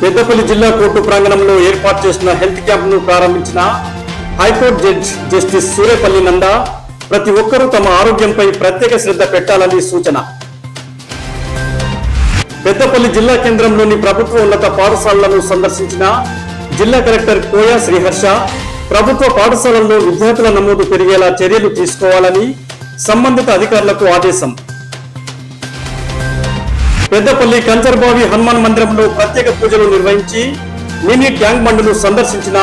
పెద్దపల్లి జిల్లా కోర్టు ప్రాంగణంలో ఏర్పాటు చేసిన హెల్త్ క్యాంప్ ను ప్రారంభించిన హైకోర్టు జడ్జి జస్టిస్ సూర్యపల్లి నంద ప్రతి ఒక్కరూ తమ ఆరోగ్యంపై ప్రత్యేక శ్రద్ధ పెట్టాలని సూచన. పెద్దపల్లి జిల్లా కేంద్రంలోని ప్రభుత్వ ఉన్నత పాఠశాలలను సందర్శించిన జిల్లా కలెక్టర్ కోయా శ్రీహర్ష ప్రభుత్వ పాఠశాలల్లో విద్యార్థుల నమోదు పెరిగేలా చర్యలు తీసుకోవాలని సంబంధిత అధికారులకు ఆదేశం. పెద్దపల్లి కంచర్బావి హనుమాన్ మందిరంలో ప్రత్యేక పూజలు నిర్వహించి మినీ ట్యాంక్ బండ్ను సందర్శించిన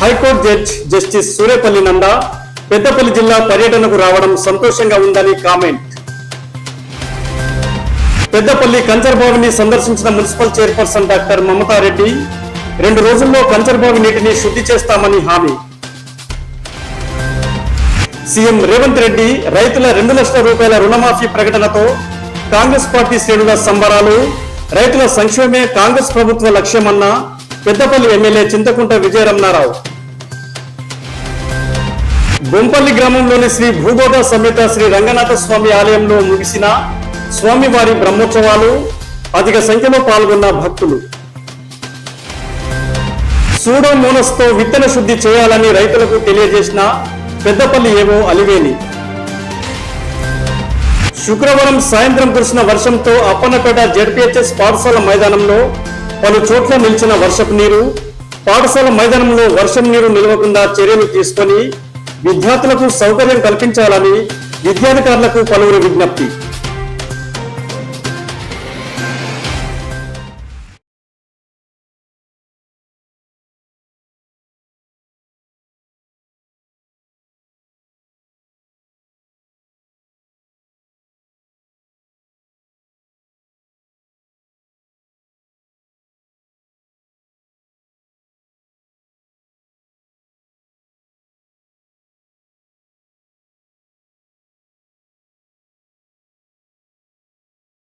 హైకోర్టు జడ్జి జస్టిస్ సూర్యపల్లి నంద పెద్దపల్లి జిల్లా పర్యటనకు రావడం సంతోషంగా ఉందని కామెంట్. పెద్దపల్లి కంచర్బావిని సందర్శించిన మున్సిపల్ చైర్పర్సన్ డాక్టర్ మమతారెడ్డి 2 రోజుల్లో కంచర్బావి నీటిని శుద్ధి చేస్తామని హామీ. సీఎం రేవంత్ రెడ్డి రైతుల 2 లక్షల రూపాయల రుణమాఫీ ప్రకటనతో కాంగ్రెస్ పార్టీ శ్రేణుల సంబరాలు. రైతుల సంక్షేమమే కాంగ్రెస్ ప్రభుత్వ లక్ష్యమన్న పెద్దపల్లి ఎమ్మెల్యే చింతకుంట విజయరమణారావు. బొంపల్లి గ్రామంలోని శ్రీ భూగోద సమేత శ్రీ రంగనాథ స్వామి ఆలయంలో ముగిసిన స్వామివారి బ్రహ్మోత్సవాలు. అధిక సంఖ్యలో పాల్గొన్న భక్తులు. సూడోమోనస్ తో విత్తన శుద్ధి చేయాలని రైతులకు తెలియజేసిన పెద్దపల్లి ఏవో అలివేని. శుక్రవారం సాయంత్రం కురిసిన వర్షంతో అప్పన్నపేట జెడ్పీహెచ్ఎస్ పాఠశాల మైదానంలో పలు చోట్ల నిలిచిన వర్షపు నీరు. పాఠశాల మైదానంలో వర్షం నీరు నిలవకుండా చర్యలు తీసుకొని విద్యార్థులకు సౌకర్యం కల్పించాలని విద్యాధికారులకు పలువురు విజ్ఞప్తి.